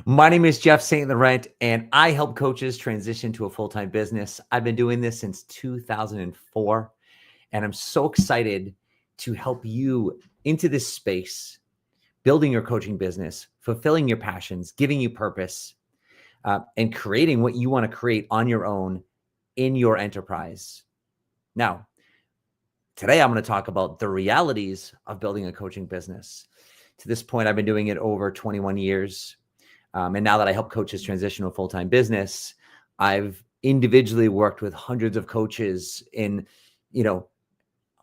My name is Jeff St. Laurent, and I help coaches transition to a full-time business. I've been doing this since 2004, and I'm so excited to help you into this space, building your coaching business, fulfilling your passions, giving you purpose, and creating what you want to create on your own in your enterprise. Now, today I'm going to talk about the realities of building a coaching business. To this point, I've been doing it over 21 years. And now that I help coaches transition to a full-time business, I've individually worked with hundreds of coaches in,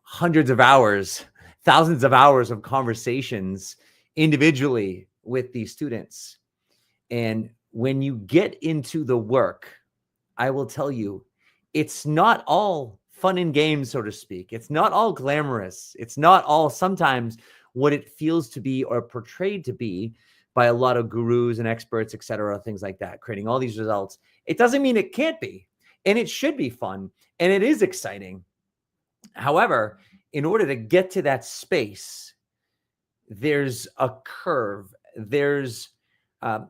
hundreds of hours, thousands of hours of conversations individually with these students. And when you get into the work, I will tell you, it's not all fun and games, so to speak. It's not all glamorous. It's not all sometimes what it feels to be or portrayed to be by a lot of gurus and experts, et cetera, things like that, creating all these results. It doesn't mean it can't be, and it should be fun, and it is exciting. However, in order to get to that space, there's a curve, there's a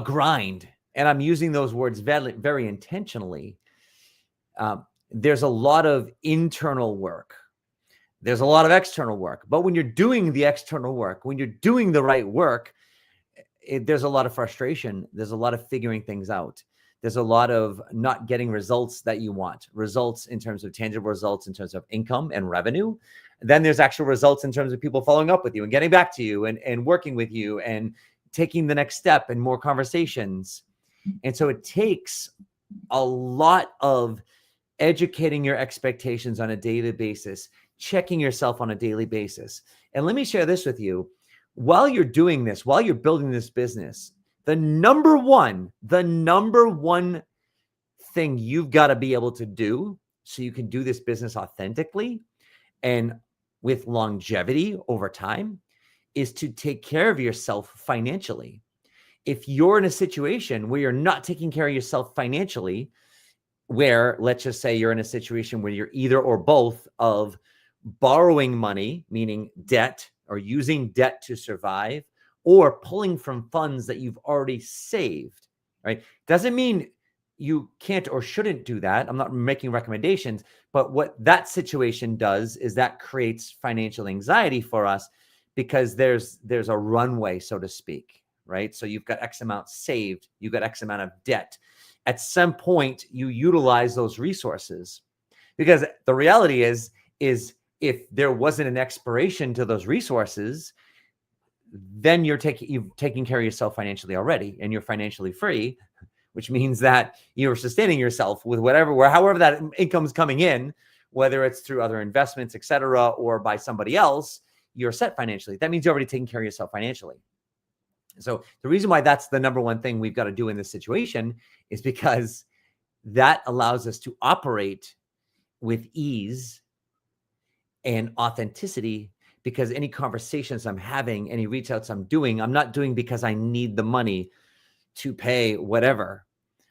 grind, and I'm using those words very, very intentionally. There's a lot of internal work. There's a lot of external work. But when you're doing the external work, when you're doing the right work, there's a lot of frustration. There's a lot of figuring things out. There's a lot of not getting results that you want, results in terms of tangible results, in terms of income and revenue. Then there's actual results in terms of people following up with you and getting back to you and working with you and taking the next step and more conversations. And so it takes a lot of educating your expectations on a daily basis, checking yourself on a daily basis. And let me share this with you. While you're doing this, while you're building this business, the number one thing you've got to be able to do so you can do this business authentically and with longevity over time is to take care of yourself financially. If you're in a situation where you're not taking care of yourself financially, where let's just say you're in a situation where you're either or both of borrowing money, meaning debt, or using debt to survive, or pulling from funds that you've already saved, right? Doesn't mean you can't or shouldn't do that. I'm not making recommendations, but what that situation does is that creates financial anxiety for us because there's a runway, so to speak, right? So you've got X amount saved, you've got X amount of debt. At some point, you utilize those resources because the reality is if there wasn't an expiration to those resources, then you've taken care of yourself financially already, and you're financially free, which means that you're sustaining yourself with however that income's coming in, whether it's through other investments, et cetera, or by somebody else, you're set financially. That means you're already taking care of yourself financially. So the reason why that's the number one thing we've got to do in this situation is because that allows us to operate with ease and authenticity, because any conversations I'm having, any reach outs I'm doing, I'm not doing because I need the money to pay whatever.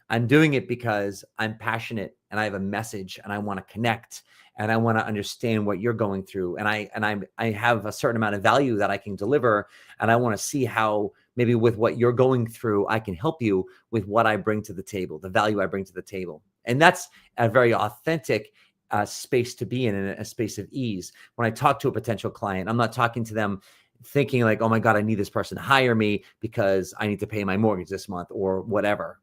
I'm doing it because I'm passionate and I have a message and I want to connect and I want to understand what you're going through. And I have a certain amount of value that I can deliver. And I want to see how maybe with what you're going through, I can help you with what I bring to the table, the value I bring to the table. And that's a very authentic space to be in a space of ease. When I talk to a potential client, I'm not talking to them thinking like, oh my God, I need this person to hire me because I need to pay my mortgage this month or whatever.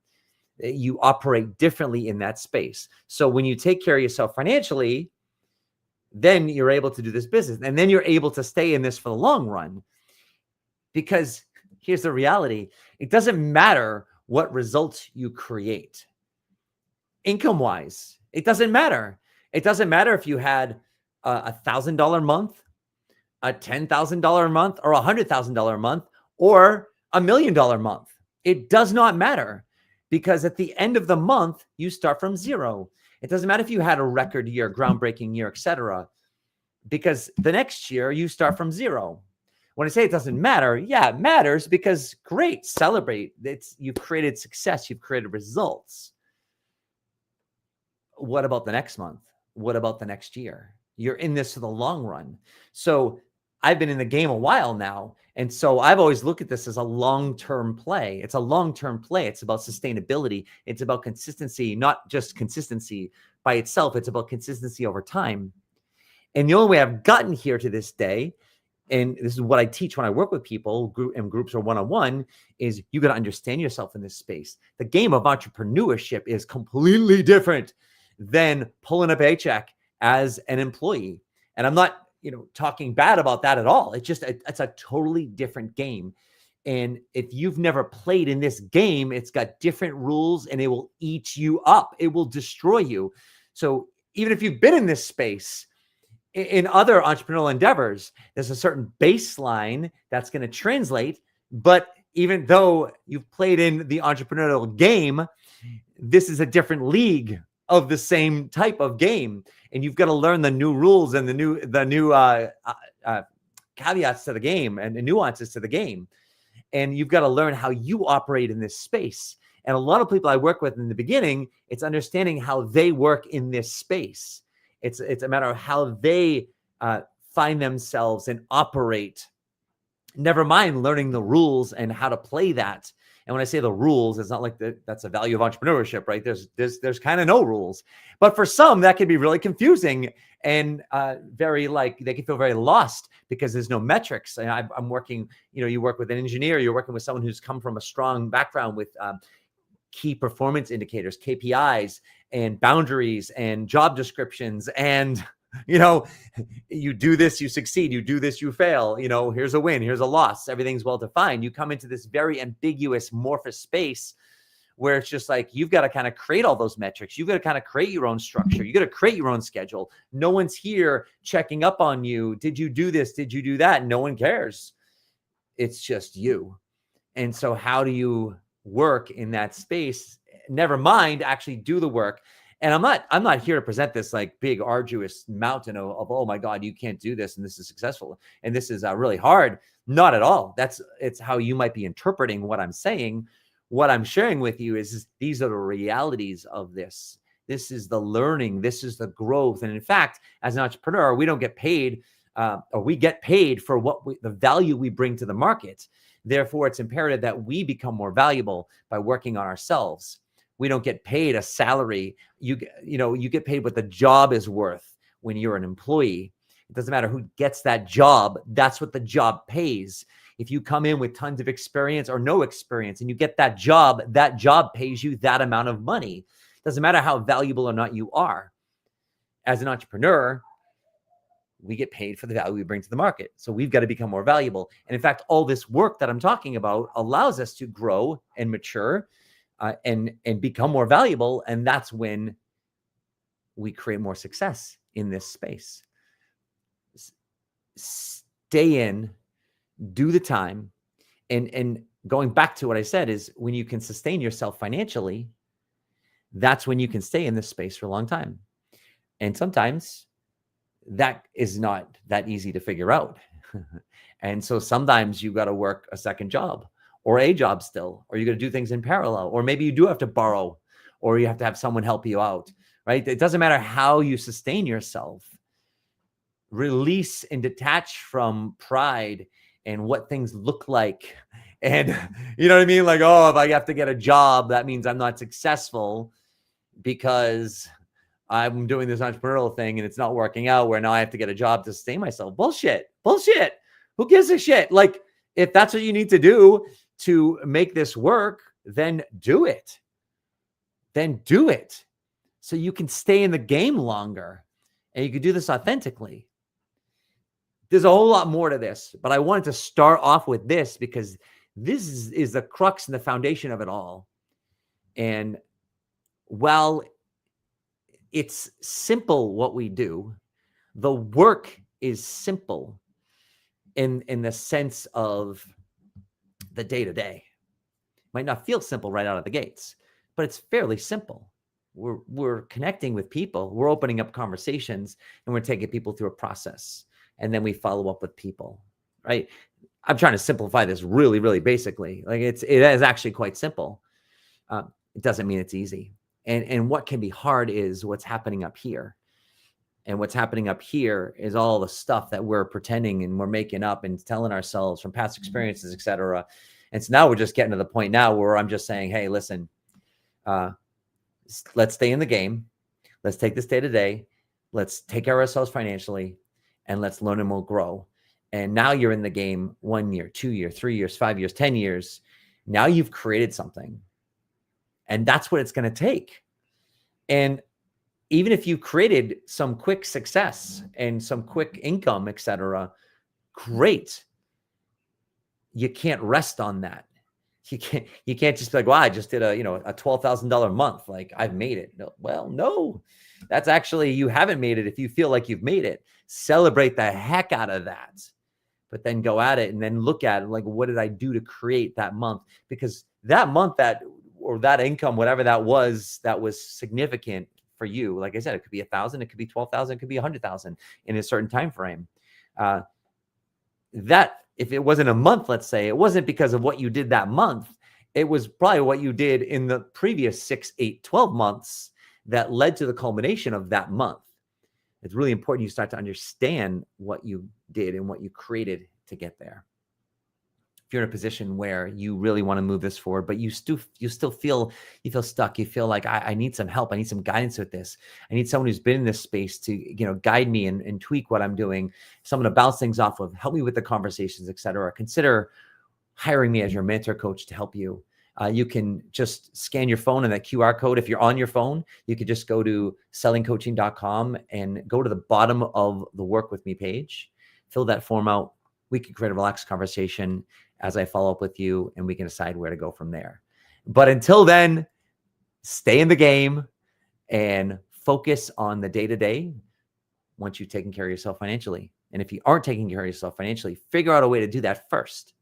You operate differently in that space. So when you take care of yourself financially, then you're able to do this business. And then you're able to stay in this for the long run. Because here's the reality. It doesn't matter what results you create. Income-wise, it doesn't matter. It doesn't matter if you had a $1,000 month, a $10,000 a month, or $100,000 a month, or $1 million month. It does not matter, because at the end of the month, you start from zero. It doesn't matter if you had a record year, groundbreaking year, etc., because the next year you start from zero. When I say it doesn't matter, yeah, it matters, because great, celebrate. You've created success, you've created results. What about the next month? What about the next year? You're in this for the long run. So I've been in the game a while now, And so I've always looked at this as a long-term play. It's a long-term play. It's about sustainability. It's about consistency, not just consistency by itself. It's about consistency over time. And the only way I've gotten here to this day, and this is what I teach when I work with people in groups or one-on-one, is you got to understand yourself in this space. The game of entrepreneurship is completely different than pulling a paycheck as an employee. And I'm not, talking bad about that at all. It's a totally different game. And if you've never played in this game, it's got different rules and it will eat you up. It will destroy you. So even if you've been in this space, in other entrepreneurial endeavors, there's a certain baseline that's going to translate. But even though you've played in the entrepreneurial game, this is a different league of the same type of game. And you've got to learn the new rules and the new caveats to the game and the nuances to the game. And you've got to learn how you operate in this space. And a lot of people I work with in the beginning, it's understanding how they work in this space. It's a matter of how they find themselves and operate. Never mind learning the rules and how to play that. And when I say the rules, it's not like that's a value of entrepreneurship, right? There's kind of no rules. But for some, that can be really confusing and they can feel very lost because there's no metrics. And I'm working, you work with an engineer, you're working with someone who's come from a strong background with key performance indicators, KPIs, and boundaries and job descriptions. And, you do this, you succeed. You do this, you fail. Here's a win, here's a loss. Everything's well defined. You come into this very ambiguous, amorphous space where it's just like, you've got to kind of create all those metrics. You've got to kind of create your own structure. You got to create your own schedule. No one's here checking up on you. Did you do this? Did you do that? No one cares. It's just you. And so how do you work in that space? Never mind actually do the work. And I'm not here to present this like big arduous mountain of oh my God, you can't do this and this is successful and this is really hard. Not at all. It's how you might be interpreting what I'm saying. What I'm sharing with you is these are the realities of this. This is the learning. This is the growth. And in fact, as an entrepreneur, we don't get paid or we get paid for the value we bring to the market. Therefore, it's imperative that we become more valuable by working on ourselves. We don't get paid a salary. You get paid what the job is worth when you're an employee. It doesn't matter who gets that job. That's what the job pays. If you come in with tons of experience or no experience and you get that job pays you that amount of money. It doesn't matter how valuable or not you are. As an entrepreneur, we get paid for the value we bring to the market. So we've got to become more valuable. And in fact, all this work that I'm talking about allows us to grow and mature and become more valuable. And that's when we create more success in this space. Stay in, do the time. And going back to what I said is when you can sustain yourself financially, that's when you can stay in this space for a long time. And sometimes that is not that easy to figure out. And so sometimes you got to work a second job or a job still, or you got to do things in parallel, or maybe you do have to borrow, or you have to have someone help you out, right? It doesn't matter how you sustain yourself. Release and detach from pride and what things look like. And you know what I mean? Like, oh, if I have to get a job, that means I'm not successful because I'm doing this entrepreneurial thing and it's not working out where now I have to get a job to sustain myself. Bullshit. Who gives a shit? Like, if that's what you need to do to make this work, then do it. So you can stay in the game longer and you can do this authentically. There's a whole lot more to this, but I wanted to start off with this because this is the crux and the foundation of it all. And while it's simple what we do, the work is simple in the sense of the day-to-day. Might not feel simple right out of the gates, but it's fairly simple. We're connecting with people, we're opening up conversations, and we're taking people through a process. And then we follow up with people, right? I'm trying to simplify this really, really basically. Like it is actually quite simple. It doesn't mean it's easy. And what can be hard is what's happening up here. And what's happening up here is all the stuff that we're pretending and we're making up and telling ourselves from past experiences, et cetera. And so now we're just getting to the point now where I'm just saying, hey, listen, let's stay in the game. Let's take this day to day. Let's take care of ourselves financially, and let's learn and we'll grow. And now you're in the game 1 year, 2 years, 3 years, 5 years, 10 years. Now you've created something. And that's what it's going to take. And even if you created some quick success and some quick income, et cetera, great. You can't rest on that. You can't just be like, well, I just did a $12,000 month. Like, I've made it. No, well, no, that's actually, you haven't made it. If you feel like you've made it, celebrate the heck out of that, but then go at it and then look at it. Like, what did I do to create that month? Because that month, or that income, whatever that was significant for you. Like I said, it could be 1,000, it could be 12,000, it could be 100,000 in a certain time frame. That, if it wasn't a month, let's say, it wasn't because of what you did that month. It was probably what you did in the previous 6, 8, 12 months that led to the culmination of that month. It's really important you start to understand what you did and what you created to get there. If you're in a position where you really want to move this forward, but you still feel stuck, you feel like I need some help, I need some guidance with this, I need someone who's been in this space to guide me and tweak what I'm doing, someone to bounce things off of, help me with the conversations, etc. Consider hiring me as your mentor coach to help you. You can just scan your phone and that QR code. If you're on your phone, you could just go to sellingcoaching.com and go to the bottom of the Work With Me page, fill that form out. We can create a relaxed conversation as I follow up with you, and we can decide where to go from there. But until then, stay in the game and focus on the day-to-day once you've taken care of yourself financially. And if you aren't taking care of yourself financially, figure out a way to do that first.